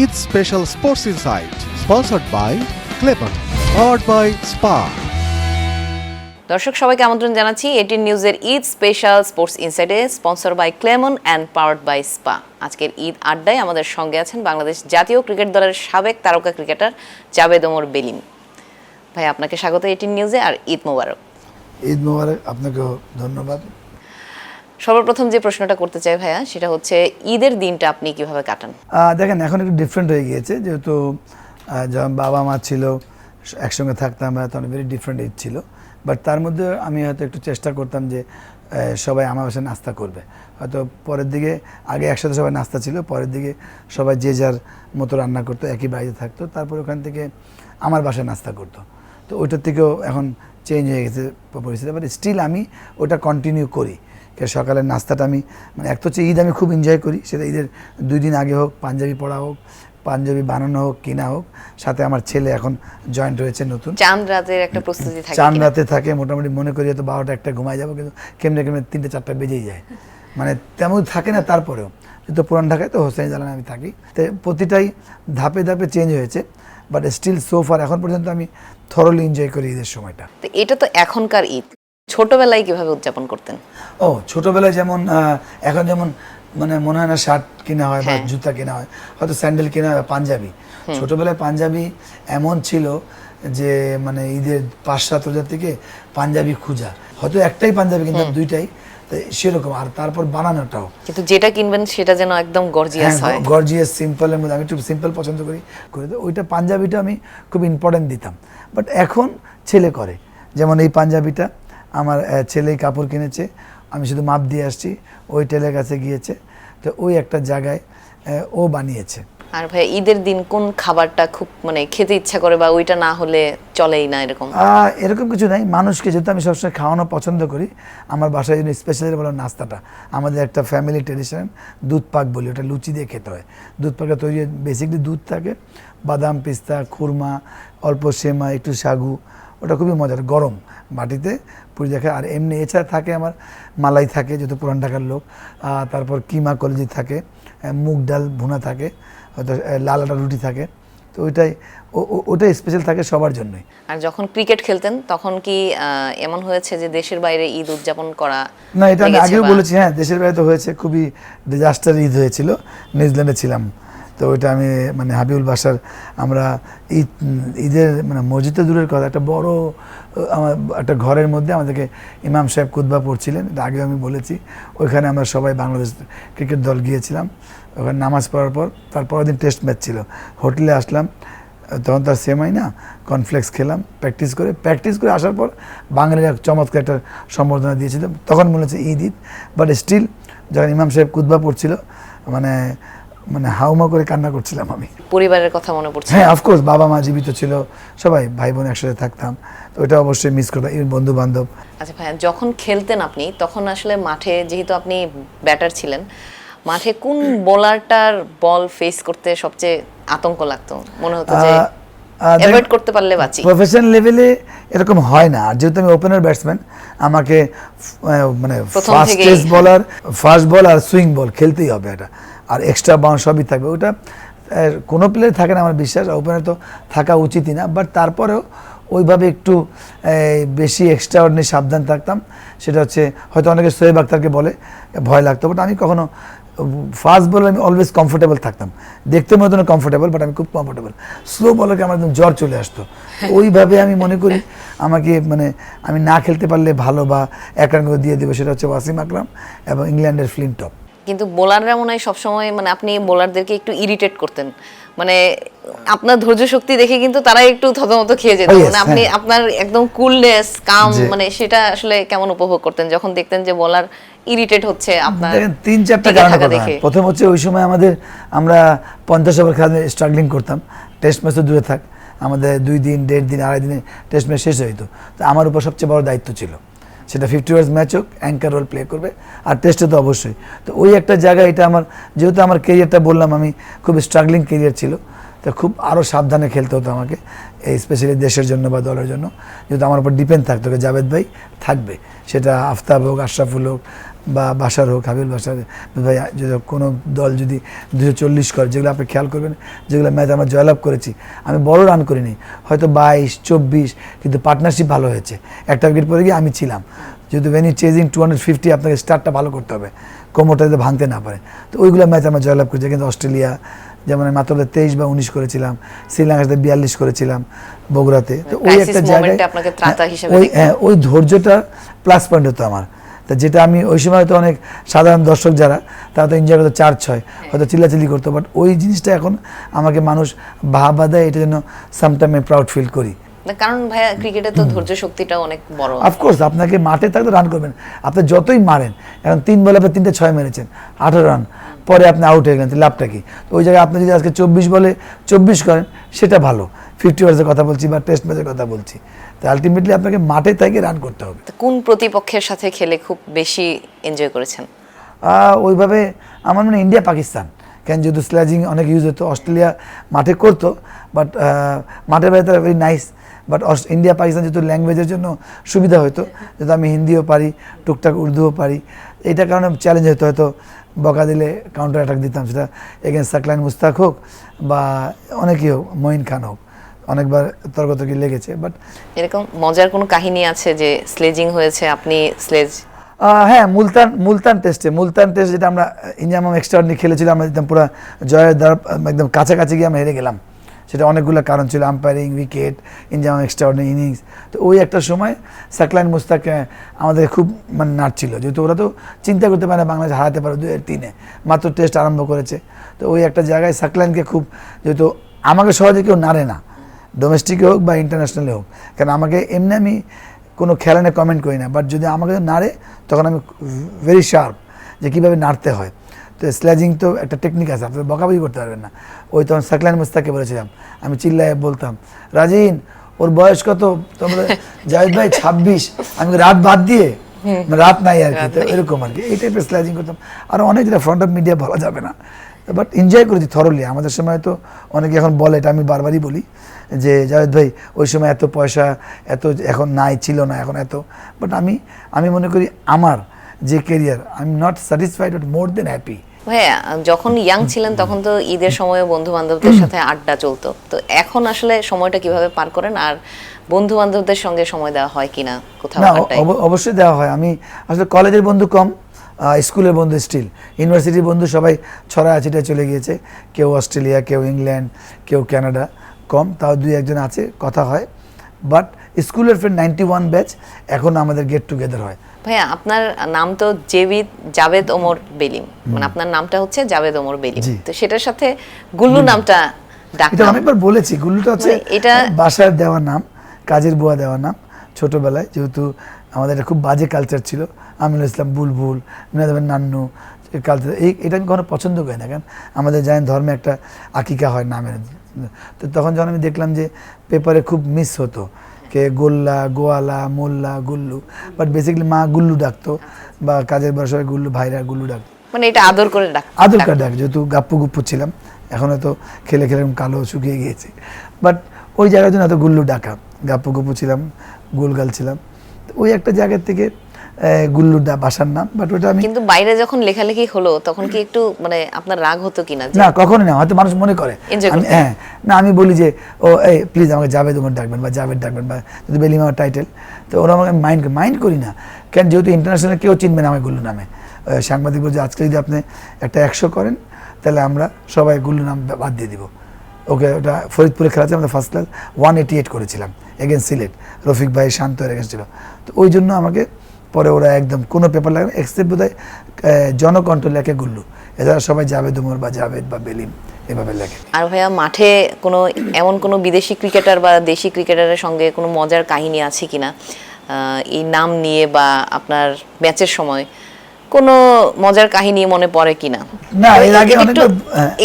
Eid Special Sports Insight, sponsored by Clever, powered by Spa. দর্শক সবাইকে আমন্ত্রণ জানাচ্ছি 18 নিউজের ঈদ স্পেশাল স্পোর্টস ইনসাইডে, sponsor by Clemon and powered by spa. আজকের ঈদ আড্ডায় আমাদের সঙ্গে আছেন বাংলাদেশ জাতীয় ক্রিকেট দলের সাবেক তারকা ক্রিকেটার জাবেদ ওমর বেলিম। ভাই, আপনাকে স্বাগত 18 নিউজে, আর ঈদ মোবারক। ঈদ মোবারক, আপনাকেও ধন্যবাদ। সর্বপ্রথম যে প্রশ্নটা করতে চাই ভাইয়া, সেটা হচ্ছে ঈদের দিনটা আপনি কিভাবে কাটান? দেখেন, এখন একটু ডিফারেন্ট হয়ে গিয়েছে, যেহেতু যখন বাবা মা ছিল একসঙ্গে থাকতাম, তখন ভেরি ডিফারেন্ট ঈদ ছিল। বাট তার মধ্যে আমি হয়তো একটু চেষ্টা করতাম যে সবাই আমার বাসায় নাস্তা করবে। হয়তো পরের দিকে আগে একসাথে সবাই নাস্তা ছিল, পরের দিকে সবাই যে যার মতো রান্না করতো, একই বাড়িতে থাকতো, তারপর ওখান থেকে আমার বাসায় নাস্তা করতো। তো ওইটার থেকেও এখন চেঞ্জ হয়ে গেছে পরিস্থিতি, বাট স্টিল আমি ওটা কন্টিনিউ করি। সকালের নাস্তাটা আমি মানে এক তো হচ্ছে ঈদ আমি খুব এনজয় করি, সেটা ঈদের 2 দিন আগে হোক, পাঞ্জাবি পরা হোক, পাঞ্জাবি বানানো হোক, কিনা হোক। সাথে আমার ছেলে এখন জয়েন্ট হয়েছে নতুন, চাঁদ রাতের একটা প্রস্তুতি থাকে, চাঁদ রাতে থাকে। মোটামুটি মনে করি হয়তো 12টা 1টা ঘুমাই যাবো, কিন্তু কেমনে 3টা 4টা বেজেই যায়, মানে তেমন থাকে না। তারপরেও যেহেতু পুরান ঢাকায় তো হোসেন জালানে আমি থাকি, তো প্রতিটাই ধাপে ধাপে চেঞ্জ হয়েছে। বাট স্টিল সোফার এখন পর্যন্ত আমি থরলি এনজয় করি ঈদের সময়টা। তো এটা তো এখনকার ঈদ, ছোটবেলায় কিভাবে উদযাপন করতেন? ছোটবেলায় যেমন এখন যেমন মানে মনে হয় না শার্ট কেনা হয় বা জুতা কেনা হয়, হয়তো স্যান্ডেল কেনা হয়, পাঞ্জাবি। ছোটবেলায় পাঞ্জাবি এমন ছিল যে মানে ঈদের 5-7 রোজার থেকে পাঞ্জাবি খুঁজা, হয়তো একটাই পাঞ্জাবি কিন্তু 2টাই, সেরকম। আর তারপর বানানোটাও, কিন্তু যেটা কিনবেন সেটা যেন একদম গর্জিয়াস হয়, গর্জিয়াস সিম্পলের মধ্যে। আমি একটু সিম্পল পছন্দ করি, তো ওইটা পাঞ্জাবিটা আমি খুব ইম্পর্টেন্ট দিতাম। বাট এখন ছেলে করে, যেমন এই পাঞ্জাবিটা আমার ছেলেই কাপড় কিনেছে, আমি শুধু মাপ দিয়ে আসছি, ওই টেলের কাছে গিয়েছে, তো ওই একটা জায়গায় ও বানিয়েছে। আর ভাই, ঈদের দিন কোন খাবারটা খুব মানে খেতে ইচ্ছা করে, বা ওইটা না হলে চলেই না, এরকম? এরকম কিছু নাই। মানুষকে যেহেতু আমি সবসময় খাওয়ানো পছন্দ করি, আমার বাসায় জন্য স্পেশালি বলো নাস্তাটা, আমাদের একটা ফ্যামিলি ট্রেডিশন দুধ পাক বলি, ওটা লুচি দিয়ে খেতে হয়। দুধ পাকটা তৈরি বেসিকলি দুধ থাকে, বাদাম, পিস্তা, খুরমা, অল্প সেমা, একটু সাগু, ওটা খুবই মজার, গরম মাটিতে পুরি দেখে। আর এমনি এছাড়া থাকে আমার মালাই থাকে, যেহেতু পুরান ঢাকার লোক, তারপর কিমা কলেজি থাকে, মুগ ডাল ভুনা থাকে, হয়তো লাল আটা রুটি থাকে। তো ওটাই স্পেশাল থাকে সবার জন্যই। আর যখন ক্রিকেট খেলতেন তখন কি এমন হয়েছে যে দেশের বাইরে ঈদ উদযাপন করা? না, এটা আমি আগেও বলেছি, হ্যাঁ, দেশের বাইরে তো হয়েছে, খুবই ডিজাস্টার ঈদ হয়েছিল। নিউজিল্যান্ডে ছিলাম, তো ওইটা আমি মানে হাবিবুল বাসার আমরা ঈদের মানে মসজিদে দূরের কথা, একটা বড় আমার একটা ঘরের মধ্যে আমাদেরকে ইমাম সাহেব খুতবা পড়ছিলেন, এটা আগেও আমি বলেছি। ওইখানে আমরা সবাই বাংলাদেশ ক্রিকেট দল গিয়েছিলাম। ওখানে নামাজ পড়ার পর তারপরের দিন টেস্ট ম্যাচ ছিল, হোটেলে আসলাম, তখন তার সেমাই না কর্নফ্লেক্স খেলাম, প্র্যাকটিস করে আসার পর বাঙালির এক চমৎকার একটা সম্বর্ধনা দিয়েছিল। তখন মনে হচ্ছে ঈদ। বাট স্টিল যখন ইমাম সাহেব খুতবা পড়ছিল, মানে হাউমা করে কান্না করছিলাম আমি। পরিবারের কথা মনে পড়ছে? হ্যাঁ, অফকোর্স, বাবা মা জীবিত ছিল, সবাই ভাই বোন একসাথে থাকতাম, তো ওটা অবশ্যই মিস করতাম, বন্ধু বান্ধব। আচ্ছা ভাইয়া, যখন খেলতেন আপনি, তখন আসলে মাঠে যেহেতু আপনি ব্যাটার ছিলেন, মাঠে কোন বোলারটার বল ফেস করতে সবচেয়ে আতঙ্ক লাগতো? মনে হতো যে অ্যাভয়েড করতে পারলে বাঁচি। প্রফেশনাল লেভেলে এরকম হয় না, আর যেহেতু আমি ওপেনার ব্যাটসম্যান, আমাকে মানে ফাস্ট বল আর সুইং বল খেলতেই হবে, এটা আর এক্সট্রা বাউন্স সবই থাকবে। ওটা কোনো প্লেয়ার থাকে না আমার বিশ্বাস, ওপেনার তো থাকা উচিতই না। বাট তারপরেও ওইভাবে একটু বেশি এক্সট্রা অর্ডিনারি সাবধান থাকতাম। সেটা হচ্ছে হয়তো অনেকে শোয়েব আখতারকে বলে ভয় লাগতো, বাট আমি কখনো ফাস্ট বলে আমি অলওয়েজ কমফোর্টেবল থাকতাম, দেখতে মতো না কমফোর্টেবল, বাট আমি খুব কমফোর্টেবল। স্লো বলকে আমার একদম জ্বর চলে আসতো। ওইভাবে আমি মনে করি আমাকে মানে আমি না খেলতে পারলে ভালো বা এক রান করে দিয়ে দেবে, সেটা হচ্ছে ওয়াসিম আকরাম এবং ইংল্যান্ডের ফ্লিনটপ। কিন্তু বোলাররা মনে হয় সবসময় মানে আপনি বোলারদেরকে একটু ইরিটেট করতেন, মানে আপনার ধৈর্য শক্তি দেখে কিন্তু তারা একটু থতমত খেয়ে যেত। মানে আপনি আপনার একদম কুলনেস, কাম, মানে সেটা আসলে কেমন উপভোগ করতেন যখন দেখতেন যে বোলার ইরিটেট হচ্ছে আপনার? 3-4টা কারণে কথা। প্রথম হচ্ছে ওই সময় আমরা 50 ওভার খেলা স্ট্রাগলিং করতাম, টেস্ট ম্যাচ তো দূরে থাক, আমাদের 2 দিন 1.5 দিন 2.5 দিনে টেস্ট ম্যাচ শেষ হইতো। তো আমার উপর সবচেয়ে বড় দায়িত্ব ছিল, সেটা 50 ওভার্স ম্যাচ হোক, অ্যাঙ্কার রোল প্লে করবে, আর টেস্টে তো অবশ্যই। তো ওই একটা জায়গায় এটা আমার, যেহেতু আমার কেরিয়ারটা বললাম আমি খুব স্ট্রাগলিং কেরিয়ার ছিল, তো খুব আরও সাবধানে খেলতে হতো আমাকে, স্পেশালি দেশের জন্য বা দলের জন্য, যেহেতু আমার উপর ডিপেন্ড থাকতো যে জাভেদ ভাই থাকবে, সেটা আফতাব হোক, আশরাফুল হোক, বা বাসার হোক, হাবিল বাসার ভাই যদি কোনো দল যদি 240 করে, যেগুলো আপনি খেয়াল করবেন, যেগুলো ম্যাচ আমরা জয়লাভ করেছি, আমি বড় রান করিনি, হয়তো 22-24, কিন্তু পার্টনারশিপ ভালো হয়েছে। একটা উইকেট পরে গিয়ে আমি ছিলাম, যেহেতু ভেন ইউ চেজিং 250 আপনাকে স্টার্টটা ভালো করতে হবে, কোমরটা যাতে ভাঙতে না পারে। তো ওইগুলো ম্যাচ আমরা জয়লাভ করেছি। কিন্তু অস্ট্রেলিয়া যেমন মাত্র 23 বা 19 করেছিলাম, শ্রীলঙ্কার সাথে 42 করেছিলাম বগুড়াতে। তো ওই একটা জায়গায় ওই ধৈর্যটা প্লাস পয়েন্ট হতো আমার। তা যেটা আমি ওই সময় হয়তো অনেক সাধারণ দর্শক যারা, তারা তো এনজয় করতো, 4-6 হয়তো চিল্লাচিল্লি করতো, বাট ওই জিনিসটা এখন আমাকে মানুষ বাহবা দেয়, এটার জন্য সামটাইম আমি প্রাউড ফিল করি। কারণ ভাইয়া ক্রিকেটে তো ধৈর্য শক্তিটা অনেক বড়। অফকোর্স আপনাকে মাঠে থাকতে রান করবেন, আপনি যতই মারেন, এখন 3 বলে আপনি 3টে 6 মেরেছেন, 18 রান, পরে আপনি আউট হয়ে গেলেন, লাভটা কি? তো ওই জায়গায় আপনি যদি আজকে 24 বলে 24 করেন, সেটা ভালো। 50 ওভার্সের কথা বলছি বা টেস্ট ম্যাচের কথা বলছি। তো আলটিমেটলি আপনাকে মাঠে থেকে রান করতে হবে। কোন প্রতিপক্ষের সাথে খেলে খুব বেশি এনজয় করেছেন? ওইভাবে আমার মানে ইন্ডিয়া পাকিস্তান, কেন যেহেতু স্ল্যাজিং অনেক ইউজ হতো, অস্ট্রেলিয়া মাঠে করতো, বাট মাঠের বাইরে তারা very nice, but India Pakistan যেহেতু ল্যাঙ্গুয়েজের জন্য সুবিধা হতো, যেহেতু আমি হিন্দিও পারি, টুকটাক উর্দুও পারি, এইটার কারণে চ্যালেঞ্জ হতো, হয়তো বকা দিলে কাউন্টার অ্যাটাক দিতাম, সেটা এগেন্স্ট সাকলাইন মুস্তাক হোক বা অনেকেই হোক, মঈন খান হোক, অনেকবার তর্কতর্কি লেগেছে। বাট এরকম মজার কোনো কাহিনী আছে যে স্লেজিং হয়েছে, আপনি স্লেজ? হ্যাঁ, মুলতান টেস্ট যেটা আমরা ইঞ্জামাম এক্সট্রাঅর্ডিনারি খেলেছিলাম, আমরা একদম পুরো জয়ের দ্বার একদম কাছাকাছি গিয়ে আমরা হেরে গেলাম। সেটা অনেকগুলো কারণ ছিল, আম্পায়ারিং, উইকেট, ইঞ্জামাম এক্সট্রাঅর্ডিনারি ইনিংস। তো ওই একটা সময় সাকলাইন মুস্তাক আমাদের খুব মানে নাড়ছিল, যেহেতু ওরা তো চিন্তা করতে পারে না বাংলাদেশ হারাতে পারে 2-3-এ, মাত্র টেস্ট আরম্ভ করেছে। তো ওই একটা জায়গায় সাকলাইনকে খুব, যেহেতু আমাকে সহজে কেউ নাড়ে না, ডোমেস্টিকে হোক বা ইন্টারন্যাশনালে হোক, কারণ আমাকে এমনি আমি কোনো খেলা নিয়ে কমেন্ট করি না, বাট যদি আমাকে নাড়ে তখন আমি ভেরি শার্প যে কীভাবে নাড়তে হয়। তো স্ল্যাজিং তো একটা টেকনিক আছে, আপনার বকাবকি করতে পারবেন না। ওই তখন সাকলাইন মুস্তাককে বলেছিলাম, আমি চিল্লায় বলতাম, রাজিন ওর বয়স কত, তোমরা জাহিদ ভাই 26, আমি রাত বাদ দিয়ে, রাত নাই আর কি, তো এরকম আর কি, এই টাইপের স্ল্যাজিং করতাম। আর অনেক যেটা ফ্রন্ট অফ মিডিয়া বলা যাবে না, বাট এনজয় করেছি থরলি। আমাদের সময় তো অনেকে এখন বলে, এটা আমি বারবারই বলি, যে জাভেদ ভাই ওই সময় এত পয়সা এত এখন নাই, ছিল না, এখন এত। বাট আমি মনে করি আমার যে career, I am not satisfied but more than happy. ভাইয়া যখন ইয়াং ছিলেন তখন তো ঈদের সময় বন্ধু বান্ধবদের সাথে আড্ডা চলতো, তো এখন আসলে সময়টা কিভাবে পার করেন? আর বন্ধু বান্ধবদের সঙ্গে সময় দেওয়া হয় কিনা কোথাও? না, অবশ্যই দেওয়া হয়। আমি আসলে কলেজের বন্ধু কম, স্কুলের বন্ধু স্টিল, ইউনিভার্সিটির বন্ধু সবাই ছড়াছিটায় চলে গিয়েছে, কেউ অস্ট্রেলিয়া, কেউ ইংল্যান্ড, কেউ কানাডা, কম, তাও 2-1 আছে, কথা হয়। বাট স্কুলের ফ্রেন্ড 91 ব্যাচ এখন আমাদের গেট টুগেদার হয়। ভাইয়া আপনার নাম তো জাভেদ ওমর বেলিম, মানে আপনার নামটা হচ্ছে জাভেদ ওমর বেলিম, তো সেটার সাথে গুল্লু নামটা এটা অনেকবার বলেছি, গুল্লুটা হচ্ছে এটা বাসার দেওয়া নাম, কাজের বুয়া দেওয়া নাম। ছোটবেলায় যেহেতু আমাদের একটা খুব বাজে কালচার ছিল, আমিনুল ইসলাম বুলবুল, মিনাদের নান্নু কালচার, এটা আমি কখনো পছন্দ করি না, কারণ আমাদের জানেন ধর্মে একটা আকিকা হয় নামের। তো তখন যখন আমি দেখলাম যে পেপারে খুব মিস হতো, কে গোল্লা, গোয়ালা, মোল্লা, গুল্লু, বাট বেসিক্যালি মা গুল্লু ডাকতো, বা কাজের বয়সে গুল্লু, ভাইরা গুল্লু ডাকতো, মানে এটা আদর করে ডাক, যেহেতু গাপ্পু গুপ্পু ছিলাম, এখন হয়তো খেলে খেলে কালো শুকিয়ে গিয়েছে, বাট ওই জায়গার জন্য হয়তো গুল্লু ডাকা, গাপ্পু গুপ্পু ছিলাম, গোলগাল ছিলাম, ওই একটা জায়গার থেকে গুল্লু বাসার নাম। বাট ওটা আমি, কিন্তু বাইরে যখন লেখালেখি হলো তখন কি একটু মানে আপনার রাগ হতো কিনা? না, কখনোই না, হয়তো মানুষ মনে করে, হ্যাঁ, না, আমি বলি যে ও এই প্লিজ আমাকে জাভেদ ওমর ডাকবেন বা জাভেদ ডাকবেন, বা যদি বেলিম আমার টাইটেল, তো ওরা আমাকে মাইন্ড করি না, কেন যেহেতু ইন্টারন্যাশনাল কেউ চিনবে না আমার গুল্লু নামে। সাংবাদিক বলছে আজকে যদি আপনি একটা 100 করেন, তাহলে আমরা সবাই গুল্লু নাম বাদ দিয়ে দিব। ওকে, ওটা ফরিদপুরে খেলা ছিল, আমরা ফার্স্ট ক্লাস 188 করেছিলাম এগেন্স্ট সিলেট, রফিক ভাই শান্ত এগেন্স্ট ছিল। তো ওই জন্য আমাকে পরে ওরা একদম কোনো পেপার লাগে না, এক্সেপ্ট বোধহয় জনকণ্ঠ লেখে গুল্লু, এছাড়া সবাই জাভেদ ওমর বা জাভেদ বা বেলিম এভাবে লেখে। আর ভাইয়া মাঠে এমন কোনো বিদেশি ক্রিকেটার বা দেশি ক্রিকেটারের সঙ্গে কোনো মজার কাহিনী আছে কিনা এই নাম নিয়ে, বা আপনার ম্যাচের সময় কোনো মজার কাহিনী মনে পড়ে কিনা? না, এর আগে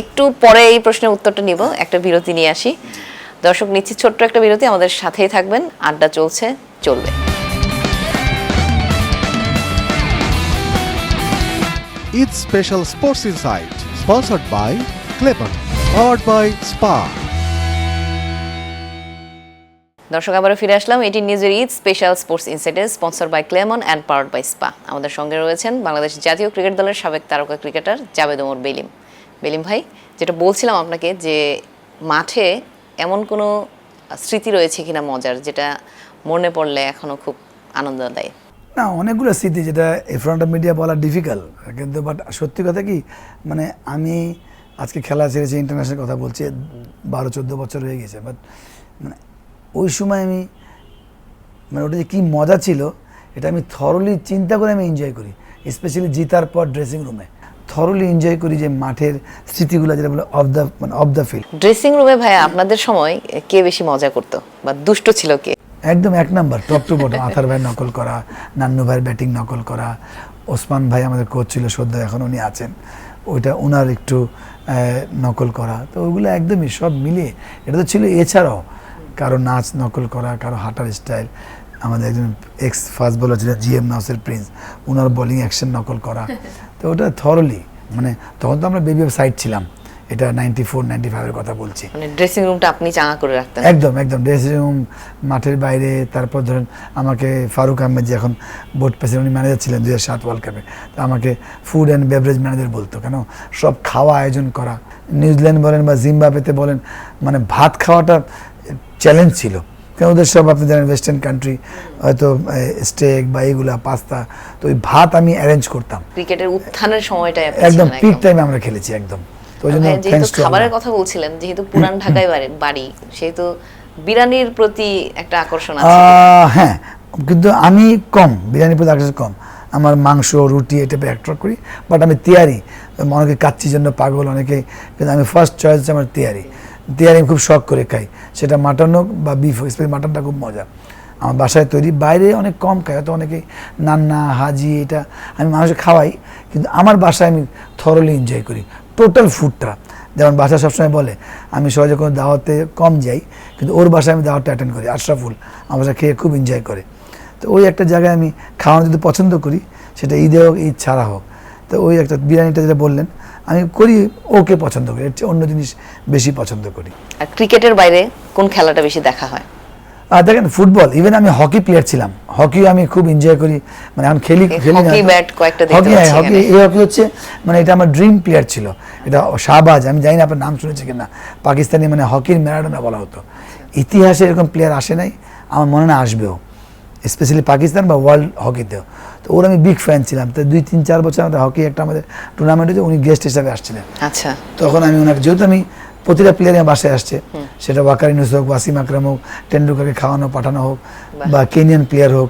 একটু পরে এই প্রশ্নের উত্তরটা নিব, একটা বিরতি নিয়ে আসি। দর্শক, নিচ্ছি ছোট্ট একটা বিরতি, আমাদের সাথেই থাকবেন, আড্ডা চলবে। Eid Special Sports Insight, sponsored by Claiborne, powered by Spa. দর্শক আবারও ফিরে আসলাম এটি নিউজের ঈদ স্পেশাল স্পোর্টস ইনসাইটে sponsor by Clemon and powered by spa. আমাদের সঙ্গে রয়েছেন বাংলাদেশ জাতীয় ক্রিকেট দলের সাবেক তারকা ক্রিকেটার জাভেদ ওমর বেলিম। বেলিম ভাই, যেটা বলছিলাম আপনাকে যে মাঠে এমন কোনো স্মৃতি রয়েছে কিনা মজার, যেটা মনে পড়লে এখনো খুব আনন্দ দেয়? না, অনেকগুলো স্মৃতি যেটা এই ফ্রন্ট অফ মিডিয়া বলা ডিফিকাল্ট, কিন্তু বাট সত্যি কথা কি, মানে আমি আজকে খেলা ছেড়েছি, ইন্টারন্যাশনাল কথা বলছি, 12-14 বছর হয়ে গেছে, বাট মানে ওই সময় আমি মানে ওটা যে কী মজা ছিল এটা আমি থরলি চিন্তা করে আমি এনজয় করি, স্পেশালি জিতার পর ড্রেসিং রুমে থরলি এনজয় করি যে মাঠের স্মৃতিগুলো, যেটা বলে অফ দ্য ফিল্ড। ড্রেসিং রুমে ভাই আপনাদের সময় কে বেশি মজা করতো বা দুষ্ট ছিল কে? একদম এক number, top to bottom, Arthur ভাই নকল করা, নান্নু ভাইয়ের ব্যাটিং নকল করা, ওসমান ভাই আমাদের কোচ ছিল সদ্য, এখন উনি আছেন, ওইটা ওনার একটু নকল করা, তো ওইগুলো একদমই সব মিলিয়ে এটা তো ছিল। এছাড়াও কারো নাচ নকল করা, কারো হাঁটার স্টাইল, আমাদের একজন এক্স ফাস্ট বোলার ছিলেন জিএম নাসির প্রিন্স, ওনার বোলিং অ্যাকশন নকল করা, তো ওটা থরলি, মানে তখন তো আমরা বেবি সাইড ছিলাম, এটা 94-95 কথা বলছি। মানে ড্রেসিং রুমটা আপনি চাঙা করে রাখতেন? একদম একদম, ড্রেসিং রুম, মাঠের বাইরে। তারপর ধরেন আমাকে ফারুক আহমেদ, যে এখন বোর্ড প্রেসিডেন্ট, উনি ম্যানেজার ছিলেন 2007 ওয়ার্ল্ড কাপে, তো আমাকে ফুড অ্যান্ড বেভারেজ ম্যানেজার বলতো, কেন সব খাওয়া আয়োজন করা। নিউজিল্যান্ড বলেন বা জিম্বাবুয়েতে বলেন, মানে ভাত খাওয়াটা চ্যালেঞ্জ ছিল, কারণ ওদের সব আপনি জানেন ওয়েস্টার্ন কান্ট্রি, হয়তো স্টেক বা এইগুলা পাস্তা, তো ওই ভাত আমি অ্যারেঞ্জ করতাম। ক্রিকেটের উত্থানের সময়টাই একদম পিক টাইমে আমরা খেলেছি একদম। যেহেতু খাবারের কথা বলছিলেন, যেহেতু পুরান ঢাকায় বাড়ি, সেহেতু বিরিয়ানির প্রতি একটা আকর্ষণ আছে। হ্যাঁ, কিন্তু আমি কম, বিরিয়ানির প্রতি আকর্ষণ কম, আমার মাংস রুটি এটা অ্যাট্রাক্ট করি, বাট আমি তিয়ারি, অনেকে কাচ্চির জন্য পাগল অনেকে, কিন্তু আমি ফার্স্ট চয়েস হচ্ছে আমার তিয়ারি আমি খুব শখ করে খাই, সেটা মাটন হোক বা বিফ হোক, স্পেশালি মাটনটা খুব মজা, আমার বাসায় তৈরি। বাইরে অনেক কম খাই, হয়তো অনেকে নান্না হাজি এটা আমি মানুষকে খাওয়াই, কিন্তু আমার বাসায় আমি থরলি এনজয় করি টোটাল ফুডটা। যেমন বাসা সবসময় বলে আমি সহজে কোনো দাওয়াতে কম যাই, কিন্তু ওর বাসায় আমি দাওয়াতটা অ্যাটেন্ড করি, আশরাফুল আমার বাসায় খেয়ে খুব এনজয় করে। তো ওই একটা জায়গায় আমি খাওয়ানো যদি পছন্দ করি, সেটা ঈদে হোক ঈদ ছাড়া হোক, তো ওই একটা বিরিয়ানিটা যেটা বললেন আমি করি, ওকে পছন্দ করি, এর চেয়ে অন্য জিনিস বেশি পছন্দ করি। আর ক্রিকেটের বাইরে কোন খেলাটা বেশি দেখা হয়? দেখেন ফুটবল, ইভেন আমি হকি প্লেয়ার ছিলাম, হকি আমি খুব এনজয় করি, মানে এখন খেলি না, হকি এই হকি হচ্ছে মানে এটা আমার ড্রিম প্লেয়ার ছিল, এটা শাহবাজ, আমি জানি না আপনার নাম শুনেছি কিনা, পাকিস্তানি মানে হকির ম্যারাডোনা বলা হতো, ইতিহাসে এরকম প্লেয়ার আসে নাই, আমার মনে না আসবেও, স্পেশালি পাকিস্তান বা ওয়ার্ল্ড হকিতেও। তো ওর আমি বিগ ফ্যান ছিলাম, তো 2-3-4 বছর আমাদের হকি একটা আমাদের টুর্নামেন্ট হয়েছে, উনি গেস্ট হিসাবে আসছিলেন। আচ্ছা, তখন আমি ওনাকে, যেহেতু আমি প্রতিটা প্লেয়ার আমার বাসায় আসছে, সেটা ওয়াকার ইউনুস হোক, ওয়াসিম আকরাম হোক, টেন্ডুলকারকে খাওয়ানো পাঠানো হোক, বা কেনিয়ান প্লেয়ার হোক,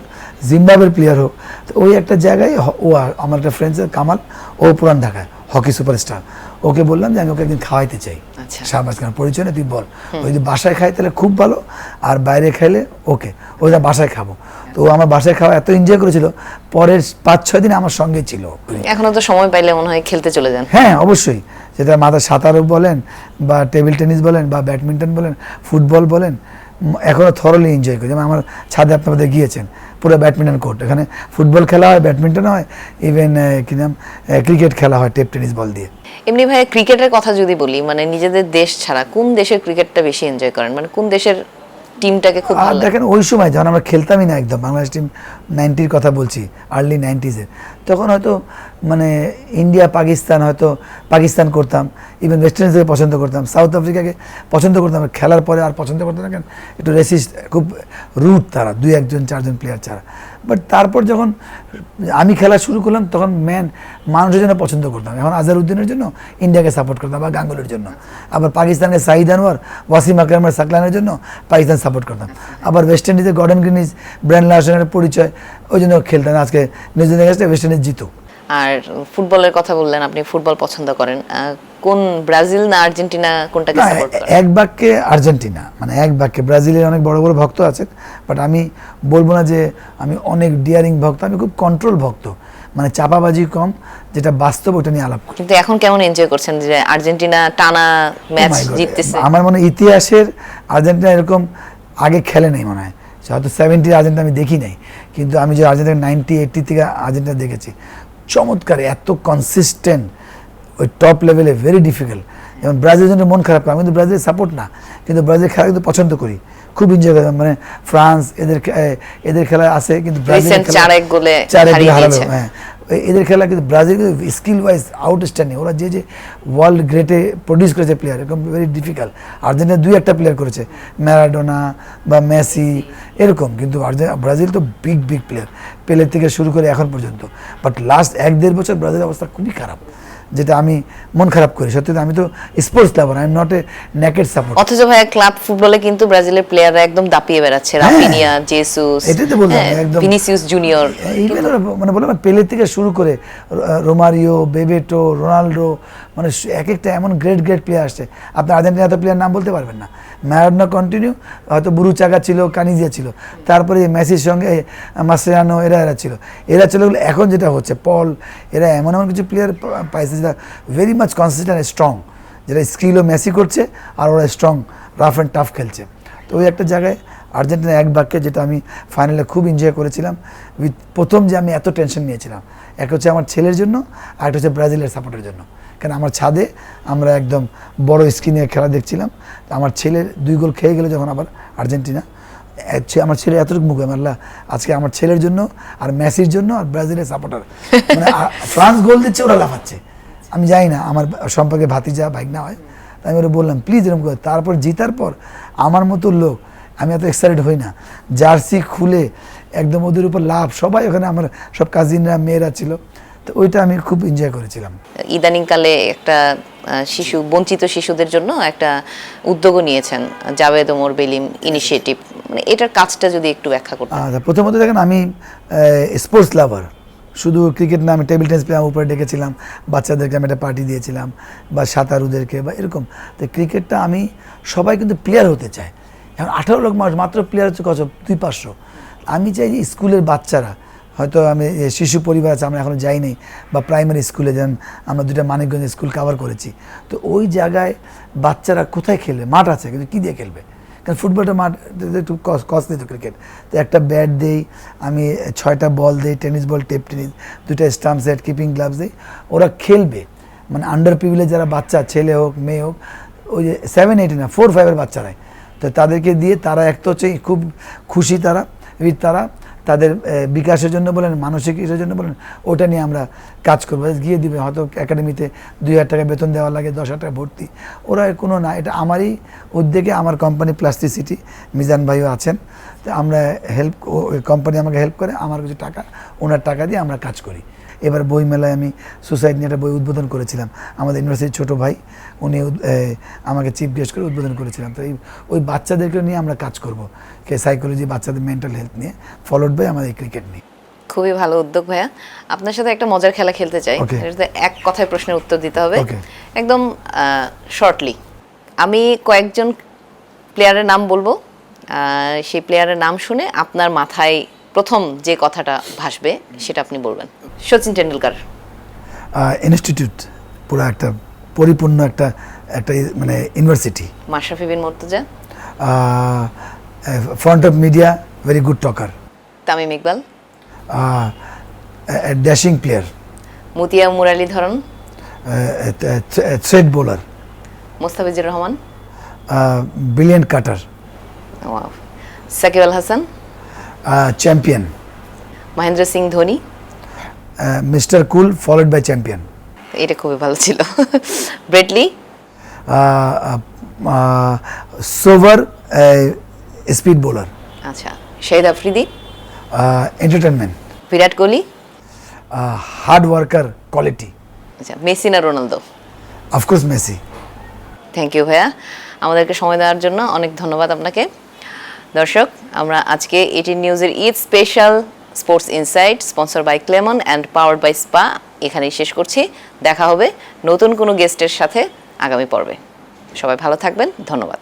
জিম্বাবুয়ের প্লেয়ার হোক, তো ওই একটা জায়গায় ও আমার একটা ফ্রেন্ড কামাল, ও পুরান ঢাকায় হকি সুপারস্টার, ওকে বললাম যে আমি ওকে একদিন খাওয়াইতে চাই, শাহবাজ খান পরিচয় না, তুই বল, ও যদি বাসায় খাই তাহলে খুব ভালো, আর বাইরে খাইলে ওকে, ওই বাসায় খাবো। তো ও আমার বাসায় খাওয়া এত এনজয় করেছিল, পরের 5-6 দিন আমার সঙ্গে ছিল। এখনো তো সময় পাইলে মনে হয় খেলতে চলে যান? হ্যাঁ অবশ্যই, যেটা মাথা সাঁতারও বলেন বা টেবিল টেনিস বলেন বা ব্যাডমিন্টন বলেন, ফুটবল বলেন, এখনও থরলি এনজয় করি। যেমন আমার ছাদে আপনাদের গিয়েছেন, পুরো ব্যাডমিন্টন কোর্ট, এখানে ফুটবল খেলা হয়, ব্যাডমিন্টন হয়, ইভেন কি নাম ক্রিকেট খেলা হয় টেপ টেনিস বল দিয়ে। এমনি ভাই ক্রিকেটের কথা যদি বলি, মানে নিজেদের দেশ ছাড়া কোন দেশের ক্রিকেটটা বেশি এনজয় করেন, মানে কোন দেশের টিমটাকে খুব ভালো লাগে? দেখেন ওই সময় যখন আমরা খেলতামই না, একদম বাংলাদেশ টিম 90-র কথা বলছি, আর্লি 90s-এর, তখন হয়তো মানে ইন্ডিয়া পাকিস্তান, হয়তো পাকিস্তান করতাম, ইভেন ওয়েস্ট ইন্ডিজকে পছন্দ করতাম, সাউথ আফ্রিকাকে পছন্দ করতাম, খেলার পরে আর পছন্দ করতাম না, কেন একটু রেসিস্ট, খুব রুট তারা, 2-1-4 প্লেয়ার ছাড়া। বাট তারপর যখন আমি খেলা শুরু করলাম, তখন মানুষের জন্য পছন্দ করতাম, এখন আজহারউদ্দিনের জন্য ইন্ডিয়াকে সাপোর্ট করতাম বা গাঙ্গুলির জন্য, আবার পাকিস্তানকে সাঈদ আনোয়ার, ওয়াসিম আকরাম, সাকলানের জন্য পাকিস্তান সাপোর্ট করতাম, আবার ওয়েস্ট ইন্ডিজের গর্ডন গ্রিনিজ, ব্র্যান্ড লার্সনের পরিচয়, ওই জন্য খেলতাম। আজকে নিউজিল্যান্ডের কাছে ওয়েস্ট ইন্ডিজ জিতুক। আর ফুটবলের কথা বললেন, আপনি ফুটবল পছন্দ করেন, কোন ব্রাজিল না আর্জেন্টিনা, কোনটাকে সাপোর্ট করেন? এক বাক্যে আর্জেন্টিনা, মানে এক বাক্যে। ব্রাজিলের অনেক বড় বড় ভক্ত আছে, বাট আমি বলবো না যে আমি অনেক ডিয়ারিং ভক্ত, আমি খুব কন্ট্রোল ভক্ত, মানে চাপাবাজি কম, যেটা বাস্তব ওটা নিয়ে আলাপ করি। কিন্তু এখন কেমন এনজয় করছেন যে আর্জেন্টিনা টানা ম্যাচ জিততেছে? আমার মনে হয় ইতিহাসের আর্জেন্টিনা এরকম আগে খেলে নেই, মনে হয় হয়তো 70 আর্জেন্টিনা আমি দেখি নাই, কিন্তু আমি যে আর্জেন্টিনা 90-80 থেকে আর্জেন্টিনা দেখেছি, চমৎকার, এত কনসিস্টেন্ট, ওই টপ লেভেলে, ভেরি ডিফিকাল্ট। যেমন ব্রাজিলের জন্য মন খারাপ করে, আমি কিন্তু ব্রাজিলের সাপোর্ট না, কিন্তু ব্রাজিল খেলা কিন্তু পছন্দ করি, খুব এনজয় করতাম, মানে ফ্রান্স এদের খেলা আছে, কিন্তু রিসেন্ট 4-1 গোলে হারিয়ে দিয়েছে। হ্যাঁ, এদের খেলা কিন্তু ব্রাজিল স্কিল ওয়াইজ আউটস্ট্যান্ডিং, ওরা যে ওয়ার্ল্ড গ্রেটে প্রডিউস করেছে প্লেয়ার, এরকম ভেরি ডিফিকাল্ট। আর্জেন্টিনা 2-1 প্লেয়ার করেছে, ম্যারাডোনা বা মেসি এরকম, কিন্তু ব্রাজিল তো বিগ প্লেয়ার, পেলে থেকে শুরু করে এখন পর্যন্ত। বাট লাস্ট 1-1.5 বছর ব্রাজিলের অবস্থা খুবই খারাপ, যেটা আমি মন খারাপ করি সত্যি। আমি তো sports lover, I am not a naked support. অথচ ভাইয়া ক্লাব ফুটবলে কিন্তু ব্রাজিলের প্লেয়াররা একদম দাপিয়ে বেড়াচ্ছে, রাফিনিয়া, জেসুস, এটাই তো বললাম, একদম ভিনিসিয়াস জুনিয়র, ইভেন মানে বললাম পেলে থেকে শুরু করে রোমারিও, বেবেটো, রোনাল্ডো, মানে এক একটা এমন গ্রেট প্লেয়ার আসছে। আপনি আর্জেন্টিনা এত প্লেয়ার নাম বলতে পারবেন না। ম্যারাডোনা কন্টিনিউ, হয়তো বুরুচাগা ছিল, কানিজিয়া ছিল, তারপরে মেসির সঙ্গে মাসেরানো, এরা ছিল। এখন যেটা হচ্ছে পল, এরা এমন কিছু প্লেয়ার পাইছে যেটা ভেরি মাচ কনসিস্টেন্ট স্ট্রং, যেটা স্কিলও মেসি করছে, আর ওরা স্ট্রং রাফ অ্যান্ড টাফ খেলছে। তো ওই একটা জায়গায় আর্জেন্টিনা এক বাক্যে, যেটা আমি ফাইনালে খুব এনজয় করেছিলাম। প্রথম যে আমি এত টেনশন নিয়েছিলাম, এক হচ্ছে আমার ছেলের জন্য, আর একটা হচ্ছে ব্রাজিলের সাপোর্টের জন্য। কারণ আমার ছাদে আমরা একদম বড় স্ক্রিনে খেলা দেখছিলাম, আমার ছেলের 2 গোল খেয়ে গেলে যখন আবার আর্জেন্টিনা, আমার ছেলে এতটুকু মুখে মারলা আজকে আমার ছেলের জন্য, আর মেসির জন্য, আর ব্রাজিলের সাপোর্টার, মানে ফ্রান্স গোল দিচ্ছে, ওরা লাফাচ্ছে। আমি জানি না, আমার সম্পর্কে ভাতিজা ভাইগনা হয়, আমি ওরা বললাম প্লিজ এরকম করে। তারপর জিতার পর আমার মতো লোক, আমি এত এক্সাইটেড হই না, জার্সি খুলে একদম ওদের উপর লাভ, সবাই ওখানে আমার সব কাজিনরা, মেয়েরা ছিল, তো ওইটা আমি খুব এনজয় করেছিলাম। ইদানিংকালে একটা বঞ্চিত শিশুদের জন্য একটা উদ্যোগও নিয়েছেন, জাভেদ ওমর বেলিম ইনিশিয়েটিভ, মানে এটার কাজটা যদি একটু ব্যাখ্যা করতেন। প্রথমত দেখেন, আমি স্পোর্টস লাভার, শুধু ক্রিকেট না, আমি টেবিল টেনিস প্লেয়ার উপরে ডেকেছিলাম, বাচ্চাদেরকে আমি একটা পার্টি দিয়েছিলাম, বা সাঁতারুদেরকে বা এরকম। তো ক্রিকেটটা আমি, সবাই কিন্তু প্লেয়ার হতে চায়, এখন 18 লাখ মানুষ, মাত্র প্লেয়ার হচ্ছে কত, 200-500। আমি চাই যে স্কুলের বাচ্চারা, হয়তো আমি শিশু পরিবার আছে, আমরা এখনও যাইনি, বা প্রাইমারি স্কুলে, যেমন আমরা 2টা মানিকগঞ্জ স্কুল কভার করেছি, তো ওই জায়গায় বাচ্চারা কোথায় খেলবে, মাঠ আছে কিন্তু কী দিয়ে খেলবে, কারণ ফুটবলটা মাঠ একটু কস্টলি, তো ক্রিকেট তো একটা ব্যাট দেই আমি, 6টা বল দেই, টেনিস বল, টেপ টেনিস, 2টা স্টাম্প সেট, কিপিং গ্লাভস দেই, ওরা খেলবে। মানে আন্ডার প্রিভিলেজ যারা বাচ্চা, ছেলে হোক মেয়ে হোক, ওই যে 7-8 না 4-5 বাচ্চারাই, তো তাদেরকে দিয়ে তারা এক তো হচ্ছে খুব খুশি, তারা তাদের বিকাশের জন্য বলেন, মানসিক ইসের জন্য বলেন, ওটা নিয়ে আমরা কাজ করবো। গিয়ে দিবে, হয়তো একাডেমিতে 2,000 টাকা বেতন দেওয়া লাগে, 10,000 টাকা ভর্তি, ওরা কোনো না, এটা আমারই উদ্যোগে, আমার কোম্পানি প্লাস্টিসিটি, মিজান ভাইও আছেন, তো আমরা কোম্পানি আমাকে হেল্প করে, আমার কিছু টাকা, ওনার টাকা দিয়ে আমরা কাজ করি। এবার বই মেলায় আমি সুসাইড নিয়ে একটা বই উদ্বোধন করেছিলাম, আমাদের ইউনিভার্সিটির ছোটো ভাই, উনি আমাকে চিফ গেস্ট করে উদ্বোধন করেছিলাম। তো ওই বাচ্চাদেরকে নিয়ে আমরা কাজ করব, সাইকোলজি, বাচ্চাদের মেন্টাল হেলথ নিয়ে, ফলোড বাই আমাদের ক্রিকেট নিয়ে। খুবই ভালো উদ্যোগ ভাইয়া। আপনার সাথে একটা মজার খেলা খেলতে চাই, এটাতে এক কথায় প্রশ্নের উত্তর দিতে হবে, একদম শর্টলি। আমি কয়েকজন প্লেয়ারের নাম বলবো, সেই প্লেয়ারের নাম শুনে আপনার মাথায় প্রথম যে কথাটা ভাসবে সেটা আপনি বলবেন। সচিন টেন্ডুলকার। ইনস্টিটিউট, পুরো একটা পরিপূর্ণ একটা মানে university. Mashrafe bin Mortaza. Front of media, very good talker. Tamim Iqbal. Dashing player. Muttiah Muralitharan. Threat bowler. Mustafizur Rahman. Brilliant cutter. Shakib Al Hasan. Champion. Mahendra Singh Dhoni. Mister cool followed by champion. এটা খুবই ভালো ছিল। ব্রেটলি। Sober speed bowler. আচ্ছা, Shahid Afridi. Entertainment. Virat Kohli. Hard worker, quality. আচ্ছা, মেসি না Ronaldo? Of course Messi. Thank you ভাইয়া, আমাদেরকে সময় দেওয়ার জন্য অনেক ধন্যবাদ আপনাকে। দর্শক, আমরা আজকে 18 নিউজের Eid special sports insight, sponsored by Clemon and powered by স্পা এখানেই শেষ করছি। দেখা হবে নতুন কোনো গেস্টের সাথে আগামী পর্বে। সবাই ভালো থাকবেন, ধন্যবাদ।